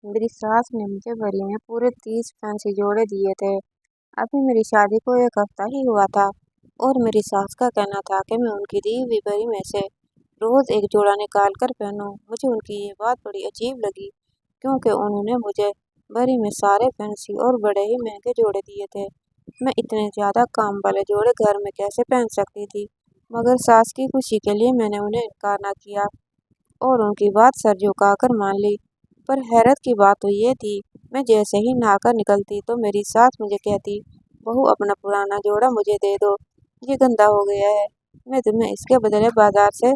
मेरी सास ने मुझे भरी में पूरे 30 फैंसी जोड़े दिए थे। अभी मेरी शादी को एक हफ्ता ही हुआ था और मेरी सास का कहना था कि मैं उनकी दी हुई भरी में से रोज एक जोड़ा निकाल कर पहनूं। मुझे उनकी ये बात बड़ी अजीब लगी क्योंकि उन्होंने मुझे भरी में सारे फैंसी और बड़े ही महंगे जोड़े दिए थे। मैं इतने ज्यादा काम वाले जोड़े घर में कैसे पहन सकती थी? मगर सास की खुशी के लिए मैंने उन्हें इनकार ना किया और उनकी बात सर झुकाकर मान ली। पर हैरत की बात तो ये थी, मैं जैसे ही नहाकर निकलती तो मेरी सास मुझे कहती, बहू अपना पुराना जोड़ा मुझे दे दो, ये गंदा हो गया है। मैं तुम्हें इसके बदले बाजार से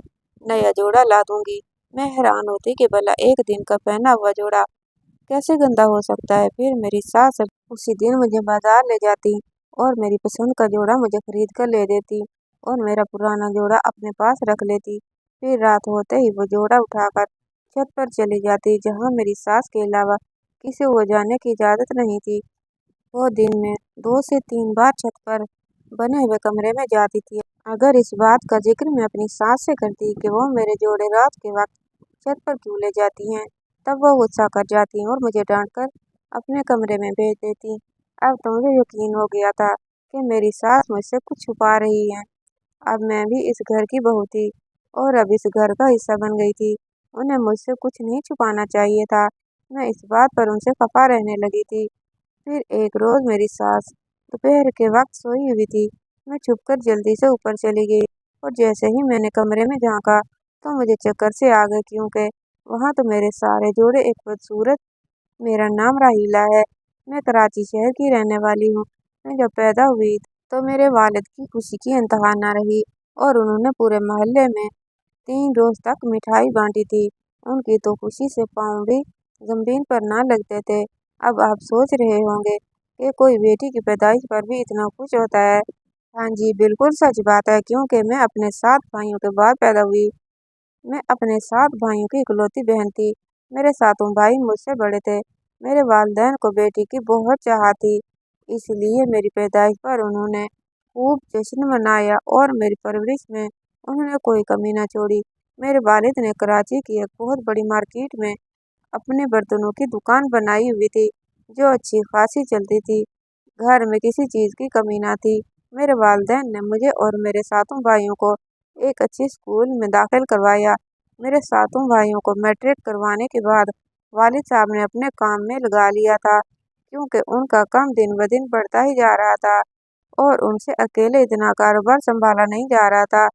नया जोड़ा ला दूंगी। मैं हैरान होती कि भला एक दिन का पहना हुआ जोड़ा कैसे गंदा हो सकता है। फिर मेरी सास उसी दिन मुझे बाजार ले जाती और मेरी पसंद का जोड़ा मुझे खरीद कर ले देती और मेरा पुराना जोड़ा अपने पास रख लेती। फिर रात होते ही वो जोड़ा उठाकर छत पर चली जाती जहाँ मेरी सास के अलावा किसी को जाने की इजाजत नहीं थी। वो दिन में 2 से 3 बार छत पर बने हुए कमरे में जाती थी। अगर इस बात का जिक्र मैं अपनी सास से करती कि वो मेरे जोड़े रात के वक्त छत पर क्यों ले जाती हैं, तब वो गुस्सा कर जाती और मुझे डांट कर अपने कमरे में भेज देती। अब तो मुझे यकीन हो गया था कि मेरी सास मुझसे कुछ छुपा रही है। अब मैं भी इस घर की बहू थी और अब इस घर का हिस्सा बन गई थी। उन्हें मुझसे कुछ नहीं छुपाना चाहिए था। मैं इस बात पर उनसे खफा रहने लगी थी। फिर एक रोज मेरी सास दोपहर के वक्त सोई हुई थी। मैं छुपकर जल्दी से ऊपर चली गई और जैसे ही मैंने कमरे में झांका तो मुझे चक्कर से आ गए क्योंकि वहां तो मेरे सारे जोड़े एक बदसूरत। मेरा नाम राहीला है। मैं कराची शहर की रहने वाली हूँ। मैं जब पैदा हुई तो मेरे वालिद की खुशी की इंतहा न रही और उन्होंने पूरे मोहल्ले में 3 रोज तक मिठाई बांटी थी। उनकी तो खुशी से पाँव भी जमीन पर ना लगते थे। अब आप सोच रहे होंगे कि कोई बेटी की पैदाइश पर भी इतना खुश होता है। हाँ जी, बिल्कुल सच बात है क्योंकि मैं अपने 7 भाइयों के बाद पैदा हुई। मैं अपने 7 भाइयों की इकलौती बहन थी। मेरे सातों भाई मुझसे बड़े थे। मेरे वालिदैन को बेटी की बहुत चाह थी, इसलिए मेरी पैदाइश पर उन्होंने खूब जश्न मनाया और मेरी परवरिश में उन्होंने कोई कमी न छोड़ी। मेरे वालिद ने कराची की एक बहुत बड़ी मार्केट में अपने बर्तनों की दुकान बनाई हुई थी, जो अच्छी खासी चलती थी। घर में किसी चीज़ की कमी ना थी। मेरे वालिदैन ने मुझे और मेरे सातों भाइयों को एक अच्छे स्कूल में दाखिल करवाया। मेरे सातों भाइयों को मैट्रिक करवाने के बाद वालिद साहब ने अपने काम में लगा लिया था क्योंकि उनका काम दिन ब दिन बढ़ता ही जा रहा था और उनसे अकेले इतना कारोबार संभाला नहीं जा रहा था।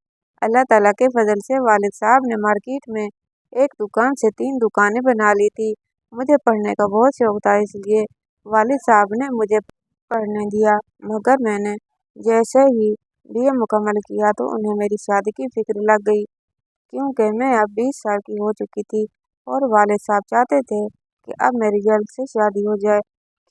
अल्लाह ताला के फजल से वालिद साहब ने मार्केट में एक दुकान से 3 दुकानें बना ली थी। मुझे पढ़ने का बहुत शौक था, इसलिए वालिद साहब ने मुझे पढ़ने दिया। मगर मैंने जैसे ही बीए मुकम्मल किया तो उन्हें मेरी शादी की फिक्र लग गई क्योंकि मैं अब 20 साल की हो चुकी थी और वालिद साहब चाहते थे कि अब मेरी जल्द से शादी हो जाए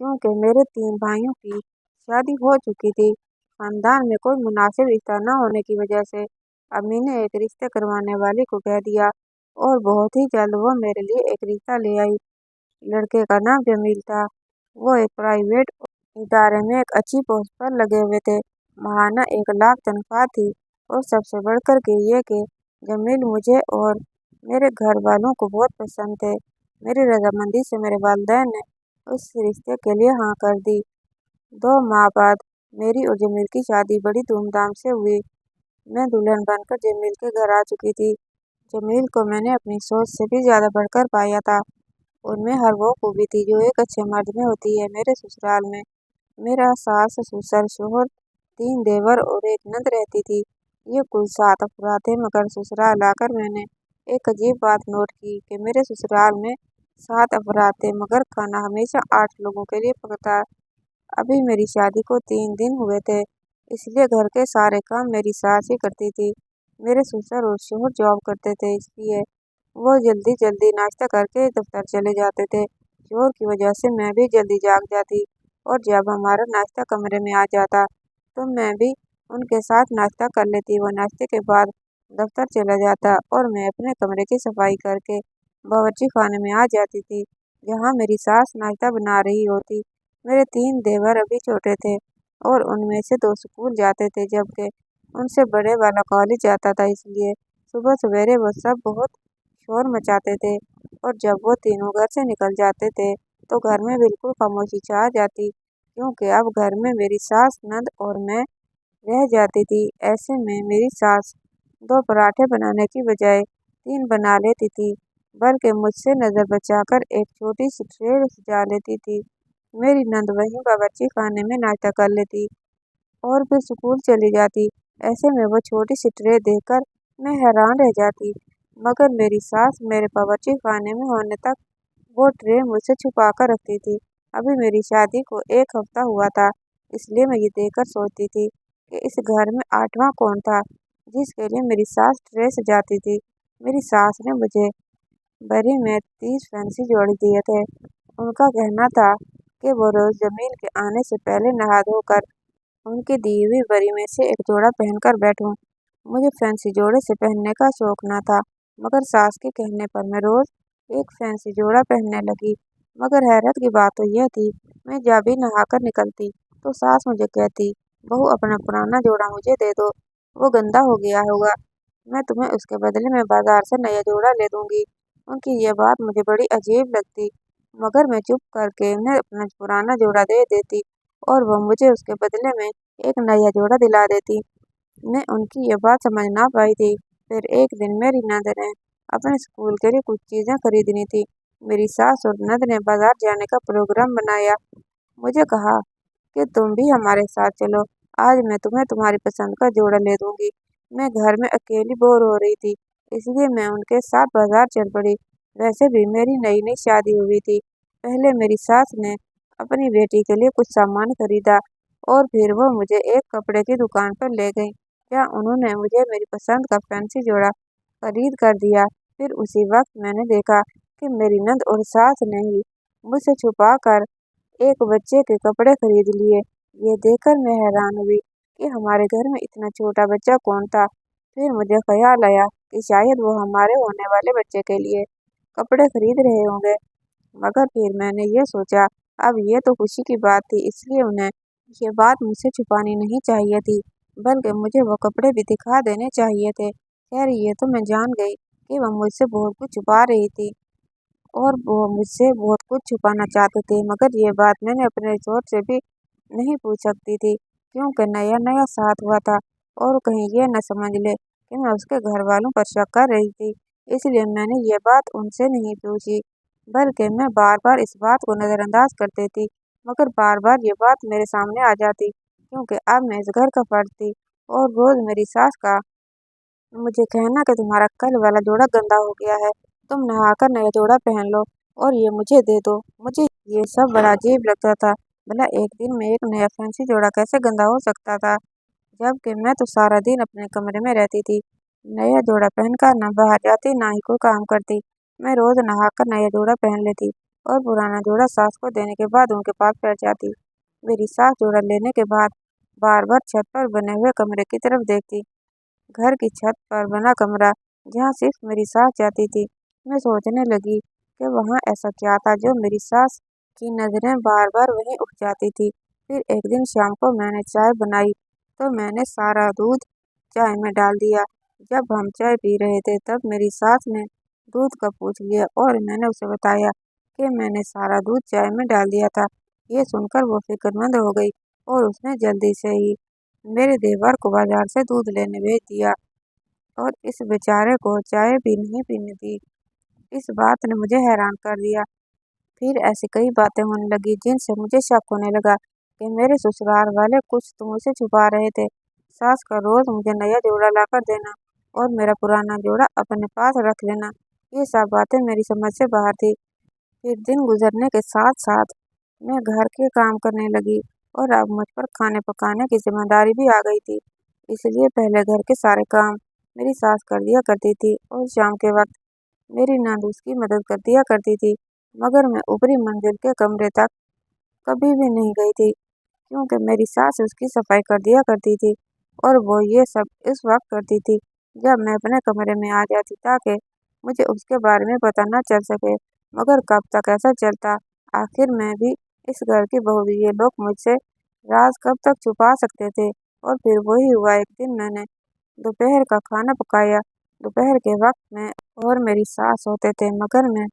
क्योंकि मेरे 3 भाइयों की शादी हो चुकी थी। खानदान में कोई मुनासिब रिश्ता न होने की वजह से अम्मी ने एक रिश्ते करवाने वाले को कह दिया और बहुत ही जल्द वो मेरे लिए एक रिश्ता ले आई। लड़के का नाम जमील था। वो एक प्राइवेट इदारे में एक अच्छी पोस्ट पर लगे हुए थे। महाना 1 लाख तनख्वाह थी और सबसे बढ़कर के ये कि जमील मुझे और मेरे घर वालों को बहुत पसंद थे। मेरी रजामंदी से मेरे वालिदैन ने उस रिश्ते के लिए हाँ कर दी। 2 माह बाद मेरी और जमील की शादी बड़ी धूमधाम से हुई। मैं दुल्हन बनकर जमील के घर आ चुकी थी। जमील को मैंने अपनी सोच से भी ज्यादा बढ़कर पाया था। उनमें हर वो खूबी थी जो एक अच्छे मर्द में होती है। मेरे ससुराल में मेरा सास ससुर शोहर 3 देवर और एक नंद रहती थी। ये कुल 7 अफराद थे मगर ससुराल आकर मैंने एक अजीब बात नोट की कि मेरे ससुराल में 7 अफराद थे मगर खाना हमेशा 8 लोगों के लिए पकता। अभी मेरी शादी को 3 दिन हुए थे, इसलिए घर के सारे काम मेरी सास ही करती थी। मेरे ससुर और शोहर जॉब करते थे, इसलिए वो जल्दी जल्दी नाश्ता करके दफ्तर चले जाते थे। शोहर की वजह से मैं भी जल्दी जाग जाती और जब हमारा नाश्ता कमरे में आ जाता तो मैं भी उनके साथ नाश्ता कर लेती। वो नाश्ते के बाद दफ्तर चला जाता और मैं अपने कमरे की सफाई करके बावर्ची खाने में आ जाती थी जहाँ मेरी सास नाश्ता बना रही होती। मेरे 3 देवर अभी छोटे थे और उनमें से 2 स्कूल जाते थे जबकि उनसे बड़े वाला कॉलेज जाता था, इसलिए सुबह सवेरे वो सब बहुत शोर मचाते थे, और जब वो तीनों घर से निकल जाते थे तो घर में बिल्कुल खामोशी छा जाती, क्योंकि अब घर में मेरी सास, नंद और मैं रह जाती थी। ऐसे में मेरी सास 2 पराठे बनाने की बजाय 3 बना लेती थी, बल्कि मुझसे नजर बचाकर एक छोटी सी ट्रे सजा लेती थी। मेरी नंद वहीं बावर्ची खाने में नाश्ता कर लेती और फिर स्कूल चली जाती। ऐसे में वो छोटी सी ट्रे देखकर मैं हैरान रह जाती, मगर मेरी सास मेरे बावर्ची खाने में होने तक वो ट्रे मुझसे छुपा कर रखती थी। अभी मेरी शादी को 1 हफ्ता हुआ था, इसलिए मैं ये देखकर सोचती थी कि इस घर में 8वां कौन था जिसके लिए मेरी सास ट्रे सजाती थी। मेरी सास ने मुझे बरी में 30 फैंसी जोड़े दिए थे। उनका कहना था कि वो रोज जमीन के आने से पहले नहा धोकर उनकी दी हुई बरी में से एक जोड़ा पहनकर बैठूं। मुझे फैंसी जोड़े से पहनने का शौक न था, मगर सास के कहने पर मैं रोज एक फैंसी जोड़ा पहनने लगी। मगर हैरत की बात तो यह थी, मैं जब भी नहाकर निकलती तो सास मुझे कहती, बहू अपना पुराना जोड़ा मुझे दे दो, वो गंदा हो गया होगा, मैं तुम्हें उसके बदले में बाजार से नया जोड़ा ले दूंगी। उनकी यह बात मुझे बड़ी अजीब लगती, मगर मैं चुप करके उन्हें अपना पुराना जोड़ा दे देती और वो मुझे उसके बदले में एक नया जोड़ा दिला देती। मैं उनकी ये बात समझ ना पाई थी। फिर एक दिन मेरी नंद ने अपने स्कूल के लिए कुछ चीजें खरीदनी थी। मेरी सास और नंद ने बाजार जाने का प्रोग्राम बनाया। मुझे कहा कि तुम भी हमारे साथ चलो, आज मैं तुम्हें तुम्हारी पसंद का जोड़ा ले दूंगी। मैं घर में अकेली बोर हो रही थी, इसलिए मैं उनके साथ बाजार चल पड़ी। वैसे भी मेरी नई नई शादी हुई थी। पहले मेरी सास ने अपनी बेटी के लिए कुछ सामान खरीदा और फिर वो मुझे एक कपड़े की दुकान पर ले गई, जहाँ उन्होंने मुझे मेरी पसंद का फैंसी जोड़ा खरीद कर दिया। फिर उसी वक्त मैंने देखा कि मेरी नंद और सास ने ही मुझसे छुपा कर एक बच्चे के कपड़े खरीद लिए। ये देखकर मैं हैरान हुई कि हमारे घर में इतना छोटा बच्चा कौन था। फिर मुझे ख्याल आया कि शायद वो हमारे होने वाले बच्चे के लिए कपड़े खरीद रहे होंगे। मगर फिर मैंने ये सोचा, अब ये तो खुशी की बात थी, इसलिए उन्हें ये बात मुझसे छुपानी नहीं चाहिए थी, बल्कि मुझे वो कपड़े भी दिखा देने चाहिए थे। खैर, ये तो मैं जान गई कि वह मुझसे बहुत कुछ छुपा रही थी और वो मुझसे बहुत कुछ छुपाना चाहते थे, मगर ये बात मैंने अपने जोर से भी नहीं पूछ सकती थी, क्योंकि नया नया साथ हुआ था और कहीं ये न समझ ले कि मैं उसके घर वालों पर शक कर रही थी। इसलिए मैंने ये बात उनसे नहीं पूछी, बल्कि मैं बार बार इस बात को नज़रअंदाज करती थी। मगर बार बार ये बात मेरे सामने आ जाती, क्योंकि अब मैं इस घर का फर्द थी और रोज मेरी सास का मुझे कहना कि तुम्हारा कल वाला जोड़ा गंदा हो गया है, तुम नहाकर नया जोड़ा पहन लो और ये मुझे दे दो। मुझे ये सब बड़ा अजीब लगता था। भला एक दिन में एक नया फैंसी जोड़ा कैसे गंदा हो सकता था, जबकि मैं तो सारा दिन अपने कमरे में रहती थी, नया जोड़ा पहनकर ना बाहर जाती ना ही कोई काम करती। मैं रोज नहाकर नया जोड़ा पहन लेती और पुराना जोड़ा सास को देने के बाद उनके पास बैठ जाती। मेरी सास जोड़ा लेने के बाद बार बार छत पर बने हुए कमरे की तरफ देखती। घर की छत पर बना कमरा जहाँ सिर्फ मेरी सास जाती थी। मैं सोचने लगी कि वहाँ ऐसा क्या था जो मेरी सास की नज़रें बार बार वहीं उठ जाती थी। फिर एक दिन शाम को मैंने चाय बनाई तो मैंने सारा दूध चाय में डाल दिया। जब हम चाय पी रहे थे तब मेरी सास ने दूध का पूछ लिया और मैंने उसे बताया कि मैंने सारा दूध चाय में डाल दिया था। ये सुनकर वो फिक्रमंद हो गई और उसने जल्दी से ही मेरे देवर को बाजार से दूध लेने भेज दिया और इस बेचारे को चाय भी नहीं पीने दी। इस बात ने मुझे हैरान कर दिया। फिर ऐसी कई बातें होने लगी जिनसे मुझे शक होने लगा कि मेरे ससुराल वाले कुछ तो मुझसे छुपा रहे थे। सास का रोज मुझे नया जोड़ा लाकर देना और मेरा पुराना जोड़ा अपने पास रख लेना, ये सब बातें मेरी समझ से बाहर थी। फिर दिन गुजरने के साथ साथ मैं घर के काम करने लगी और अब मुझ पर खाने पकाने की जिम्मेदारी भी आ गई थी। इसलिए पहले घर के सारे काम मेरी सास कर दिया करती थी और शाम के वक्त मेरी नंद उसकी मदद कर दिया करती थी। मगर मैं ऊपरी मंजिल के कमरे तक कभी भी नहीं गई थी, क्योंकि मेरी सास उसकी सफाई कर दिया करती थी और वो ये सब इस वक्त करती थी जब मैं अपने कमरे में आ जाती, ताकि मुझे उसके बारे में पता न चल सके। मगर कब तक ऐसा चलता? आखिर मैं भी इस घर की बहू, ये लोग मुझसे राज कब तक छुपा सकते थे? और फिर वही हुआ, एक दिन मैंने दोपहर का खाना पकाया। दोपहर के वक्त मैं और मेरी सास होते थे, मगर मैं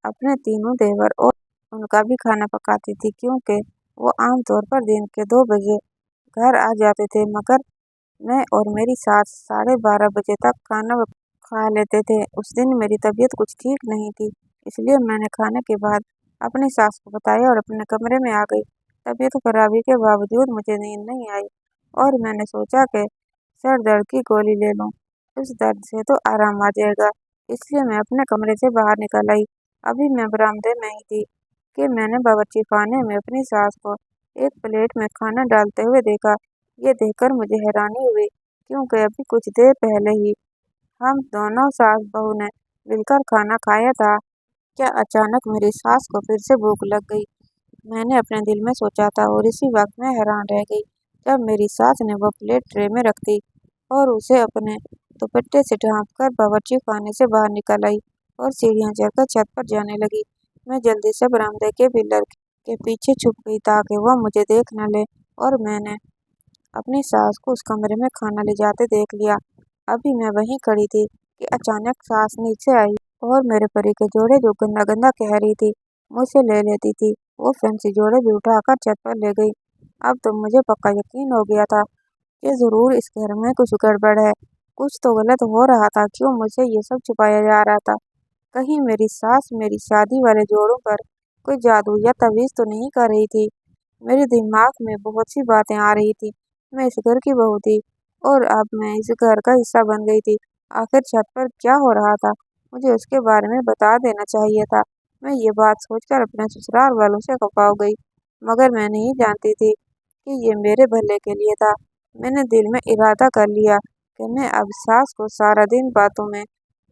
अपने तीनों देवर और उनका भी खाना पकाती थी, क्योंकि वो आमतौर पर दिन के 2 बजे घर आ जाते थे, मगर मैं और मेरी सास 12:30 बजे तक खाना खा लेते थे। उस दिन मेरी तबीयत कुछ ठीक नहीं थी, इसलिए मैंने खाने के बाद अपनी सास को बताया और अपने कमरे में आ गई। तबीयत खराबी के बावजूद मुझे नींद नहीं आई और मैंने सोचा कि सर दर्द की गोली ले लूं, उस दर्द से तो आराम आ जाएगा। इसलिए मैं अपने कमरे से बाहर निकल आई। अभी मैं बरामदे में ही थी कि मैंने बावर्ची खाने में अपनी सास को एक प्लेट में खाना डालते हुए देखा। ये देखकर मुझे हैरानी हुई, क्योंकि अभी कुछ देर पहले ही हम दोनों सास बहू ने मिलकर खाना खाया था। क्या अचानक मेरी सास को फिर से भूख लग गई? मैंने अपने दिल में सोचा था और इसी वक्त मैं हैरान रह गई जब मेरी सास ने वो प्लेट ट्रे में रख दी और उसे अपने दुपट्टे से ढांप कर बावर्ची खाने से बाहर निकल आई और सीढ़ियां चढ़कर छत पर जाने लगी। मैं जल्दी से बरामदे के पिलर के पीछे छुप गई ताकि वह मुझे देख न ले और मैंने अपनी सास को उस कमरे में खाना ले जाते देख लिया। अभी मैं वहीं खड़ी थी कि अचानक सास नीचे आई और मेरे परी के जोड़े जो गंदा गंदा कह रही थी मुझसे ले लेती थी, वो फैंसी जोड़े भी उठाकर छत पर ले गई। अब तो मुझे पक्का यकीन हो गया था कि जरूर इस घर में कुछ गड़बड़ है, कुछ तो गलत हो रहा था। क्यों मुझे ये सब छुपाया जा रहा था? कहीं मेरी सास मेरी शादी वाले जोड़ों पर कोई जादू या तवीज तो नहीं कर रही थी? मेरे दिमाग में बहुत सी बातें आ रही थी। मैं इस घर की बहू थी और अब मैं इस घर का हिस्सा बन गई थी। आखिर छत पर क्या हो रहा था, मुझे उसके बारे में बता देना चाहिए था। मैं ये बात सोचकर अपने ससुराल वालों से खपा गई, मगर मैं नहीं जानती थी कि ये मेरे भले के लिए था। मैंने दिल में इरादा कर लिया कि मैं अब सास को सारा दिन बातों में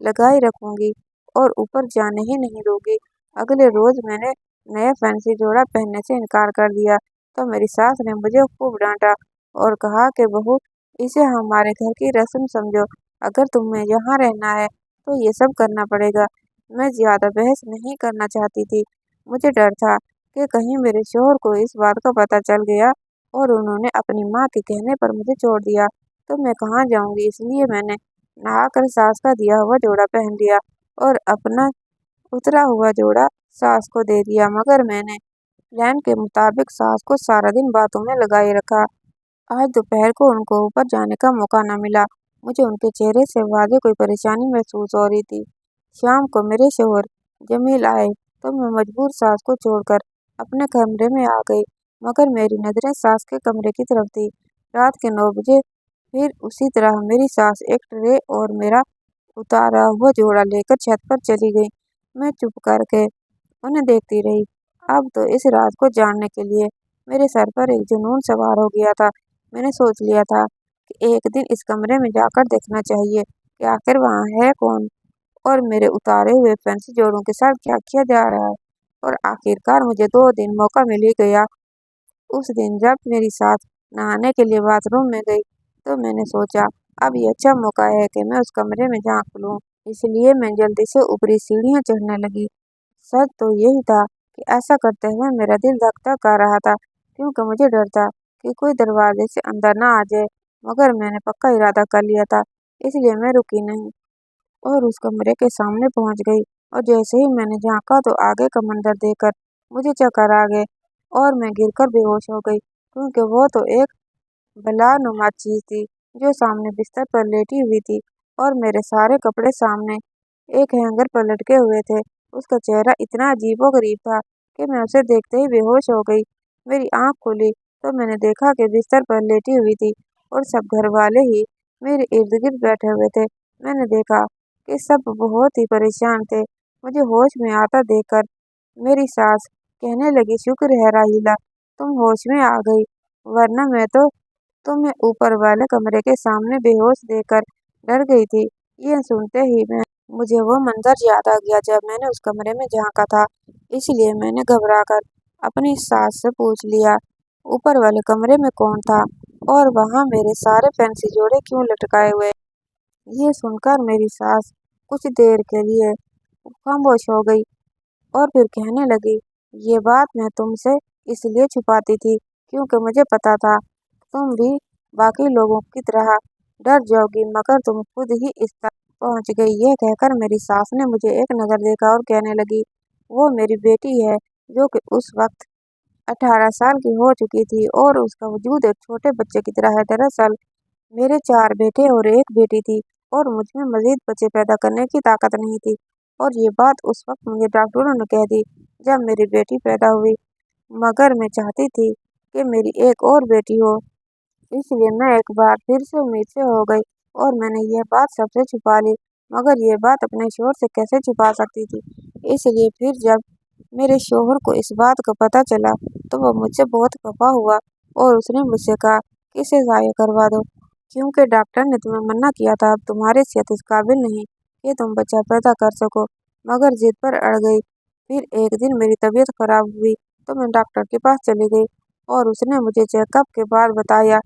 लगाए रखूंगी और ऊपर जाने ही नहीं दूंगी। अगले रोज मैंने नया फैंसी जोड़ा पहनने से इनकार कर दिया तो मेरी सास ने मुझे खूब डांटा और कहा कि बहू, इसे हमारे घर की रस्म समझो, अगर तुम्हें यहाँ रहना है तो ये सब करना पड़ेगा। मैं ज्यादा बहस नहीं करना चाहती थी। मुझे डर था कि कहीं मेरे शोहर को इस बात का पता चल गया और उन्होंने अपनी माँ के कहने पर मुझे छोड़ दिया तो मैं कहाँ जाऊंगी। इसलिए मैंने नहाकर सास का दिया हुआ जोड़ा पहन लिया और अपना उतरा हुआ जोड़ा सास को दे दिया, मगर मैंने प्लान के मुताबिक सास को सारा दिन बातों में लगाए रखा। आज दोपहर को उनको ऊपर जाने का मौका न मिला। मुझे उनके चेहरे से वाज़ेह कोई परेशानी महसूस हो रही थी। शाम को मेरे शोहर जमील आए तो मैं मजबूर सास को छोड़कर अपने कमरे में आ गई, मगर मेरी नजरें सास के कमरे की तरफ थी। रात के 9 बजे फिर उसी तरह मेरी सास एक ट्रे और मेरा उतारा हुआ जोड़ा लेकर छत पर चली गई। मैं चुप करके उन्हें देखती रही। अब तो इस रात को जानने के लिए मेरे सर पर एक जुनून सवार हो गया था। मैंने सोच लिया था कि एक दिन इस कमरे में जाकर देखना चाहिए कि आखिर वहाँ है कौन और मेरे उतारे हुए फैंसी जोड़ों के साथ क्या किया जा रहा है। और आखिरकार मुझे 2 दिन मौका मिल ही गया। उस दिन जब मेरी सास नहाने के लिए बाथरूम में गई तो मैंने सोचा अब ये अच्छा मौका है कि मैं उस कमरे में झांक लूं। इसलिए मैं जल्दी से ऊपरी सीढ़ियां चढ़ने लगी। सच तो यही था कि ऐसा करते हुए मेरा दिल धक धक कर रहा था, क्योंकि मुझे डर था कि कोई दरवाजे से अंदर ना आ जाए। मगर मैंने पक्का इरादा कर लिया था, इसलिए मैं रुकी नहीं और उस कमरे के सामने पहुंच गई। और जैसे ही मैंने झांका तो आगे का मंजर देखकर मुझे चक्कर आ गए और मैं गिरकर बेहोश हो गई, क्योंकि वो तो एक बलानुमा चीज थी जो सामने बिस्तर पर लेटी हुई थी और मेरे सारे कपड़े सामने एक हैंगर पर लटके हुए थे। उसका चेहरा इतना अजीबोगरीब था कि मैं उसे देखते ही बेहोश हो गई। मेरी आंख खुली तो मैंने देखा कि बिस्तर पर लेटी हुई थी और सब घर वाले ही मेरे इर्द गिर्द बैठे हुए थे। मैंने देखा कि सब बहुत ही परेशान थे। मुझे होश में आता देखकर मेरी सास कहने लगी, शुक्र है राहीला, तुम होश में आ गई, वरना मैं तो तुम्हें ऊपर वाले कमरे के सामने बेहोश देखकर डर गई थी। ये सुनते ही मैं मुझे वो मंजर याद आ गया जब मैंने उस कमरे में झांका था। इसलिए मैंने घबराकर अपनी सास से पूछ लिया ऊपर वाले कमरे में कौन था और वहां मेरे सारे फैंसी जोड़े क्यों लटकाए हुए। ये सुनकर मेरी सास कुछ देर के लिए खामोश हो गई और फिर कहने लगी, ये बात मैं तुमसे इसलिए छुपाती थी क्योंकि मुझे पता था तुम भी बाकी लोगों की तरह डर जाओगी, मगर तुम खुद ही इस तरह पहुंच गई। यह कहकर मेरी सास ने मुझे एक नजर देखा और कहने लगी, वो मेरी बेटी है, जो कि उस वक्त 18 साल की हो चुकी थी और उसका वजूद एक छोटे बच्चे की तरह है। दरअसल मेरे 4 बेटे और एक बेटी थी और मुझमें मजीद बच्चे पैदा करने की ताकत नहीं थी। और ये बात उस वक्त मुझे डॉक्टरों ने कह दी जब मेरी बेटी पैदा हुई, मगर मैं चाहती थी कि मेरी एक और बेटी हो, इसलिए मैं एक बार फिर से उम्मीद से हो गई और मैंने यह बात सबसे छुपा ली। मगर ये बात अपने शोहर से कैसे छुपा सकती थी। इसलिए फिर जब मेरे शोहर को इस बात का पता चला तो वो मुझसे बहुत खफा हुआ और उसने मुझसे कहा कि इसे ज़ाया करवा दो, क्योंकि डॉक्टर ने तुम्हें मना किया था। अब तुम्हारी सेहत इस काबिल नहीं कि तुम बच्चा पैदा कर सको। मगर जिद पर अड़ गई। फिर एक दिन मेरी तबीयत खराब हुई तो मैं डॉक्टर के पास चली गई और उसने मुझे चेकअप के बाद बताया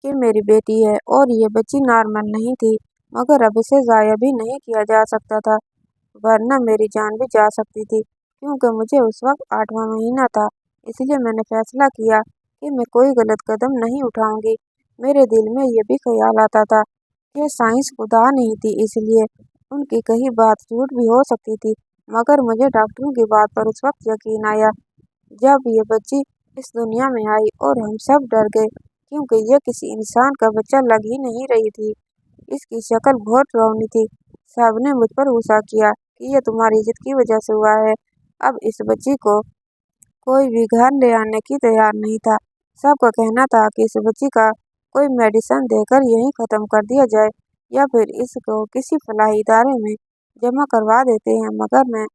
कि मेरी बेटी है और ये बच्ची नॉर्मल नहीं थी, मगर अब इसे ज़ाया भी नहीं किया जा सकता था, वरना मेरी जान भी जा सकती थी। क्योंकि मुझे उस वक्त 8वां महीना था, इसलिए मैंने फैसला किया कि मैं कोई गलत कदम नहीं उठाऊंगी। मेरे दिल में ये भी ख्याल आता था कि साइंस खुदा नहीं थी, इसलिए उनकी कही बात झूठ भी हो सकती थी। मगर मुझे डॉक्टरों की बात पर उस वक्त यकीन आया जब ये बच्ची इस दुनिया में आई और हम सब डर गए, क्योंकि यह किसी इंसान का बच्चा लग ही नहीं रही थी। इसकी शक्ल बहुत डरावनी थी। सबने मुझ पर गुस्सा किया कि यह तुम्हारी जिद की वजह से हुआ है। अब इस बच्ची को कोई भी घर ले आने की तैयार नहीं था। सबका कहना था कि इस बच्ची का कोई मेडिसिन देकर यहीं ख़त्म कर दिया जाए या फिर इसको किसी फलाही इदारे में जमा करवा देते हैं। मगर मैं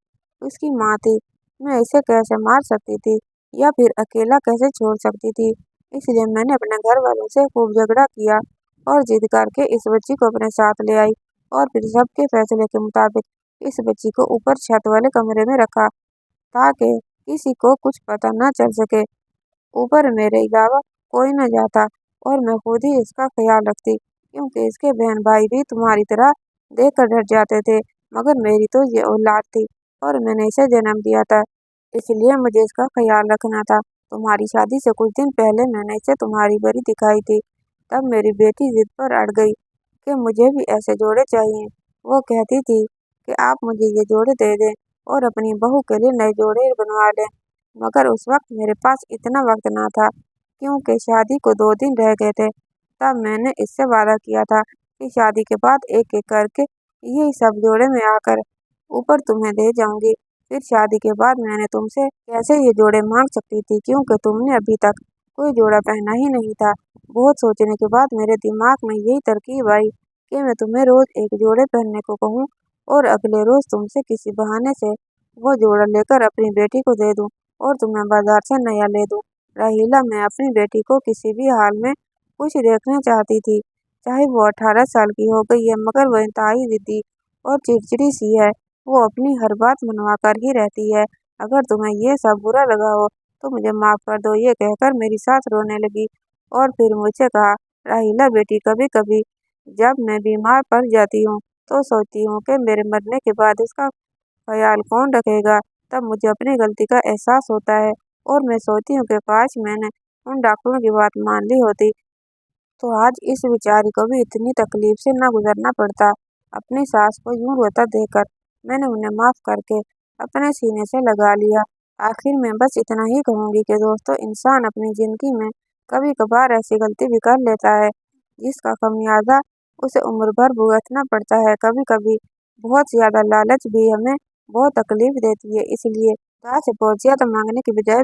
उसकी माँ थी, मैं इसे कैसे मार सकती थी या फिर अकेला कैसे छोड़ सकती थी। इसलिए मैंने अपने घर वालों से खूब झगड़ा किया और जिद करके इस बच्ची को अपने साथ ले आई और फिर सबके फैसले के मुताबिक इस बच्ची को ऊपर छत वाले कमरे में रखा ताकि किसी को कुछ पता न चल सके। ऊपर मेरे अलावा कोई न जाता और मैं खुद ही इसका ख्याल रखती, क्योंकि इसके बहन भाई भी तुम्हारी तरह देखकर डर जाते थे। मगर मेरी तो ये औलाद थी और मैंने इसे जन्म दिया था, इसलिए मुझे इसका ख्याल रखना था। तुम्हारी शादी से कुछ दिन पहले मैंने इसे तुम्हारी परी दिखाई थी। तब मेरी बेटी जिद पर अड़ गई कि मुझे भी ऐसे जोड़े चाहिए। वो कहती थी कि आप मुझे ये जोड़े दे दें और अपनी बहू के लिए नए जोड़े बनवा लें। मगर उस वक्त मेरे पास इतना वक्त ना था, क्योंकि शादी को 2 दिन रह गए थे। तब मैंने इससे वादा किया था कि शादी के बाद एक एक करके यही सब जोड़े में आकर ऊपर तुम्हें दे जाऊंगी। फिर शादी के बाद मैंने तुमसे कैसे ये जोड़े मांग सकती थी, क्योंकि तुमने अभी तक कोई जोड़ा पहना ही नहीं था। बहुत सोचने के बाद मेरे दिमाग में यही तरकीब आई कि मैं तुम्हें रोज एक जोड़े पहनने को कहूँ और अगले रोज तुमसे किसी बहाने से वो जोड़ा लेकर अपनी बेटी को दे दूं और तुम्हें बाजार से नया ले दूं। राहीला, मैं अपनी बेटी को किसी भी हाल में खुश देखना चाहती थी, चाहे वो 18 साल की हो गई है, मगर वो इंतहाई जिद्दी और चिड़चिड़ी सी है। वो अपनी हर बात मनवा कर ही रहती है। अगर तुम्हें ये सब बुरा लगा हो तो मुझे माफ कर दो। ये कहकर मेरी सास रोने लगी और फिर मुझसे कहा, राहीला बेटी, कभी कभी जब मैं बीमार पड़ जाती हूँ तो सोचती हूँ कि मेरे मरने के बाद इसका ख्याल कौन रखेगा। तब मुझे अपनी गलती का एहसास होता है और मैं सोचती हूँ कि काश मैंने उन डॉक्टरों की बात मान ली होती तो आज इस बेचारी को भी इतनी तकलीफ से ना गुजरना पड़ता। अपनी सास को यूं रोता देखकर मैंने उन्हें माफ करके अपने सीने से लगा लिया। आखिर में बस इतना ही कहूंगी कि दोस्तों, इंसान अपनी जिंदगी में कभी कभार ऐसी गलती भी कर लेता है जिसका खमियाजा उसे उम्र भर भुगतना पड़ता है। कभी कभी बहुत ज्यादा लालच भी हमें बहुत तकलीफ देती है, इसलिए खुदा से बहुत ज्यादा मांगने की बजाय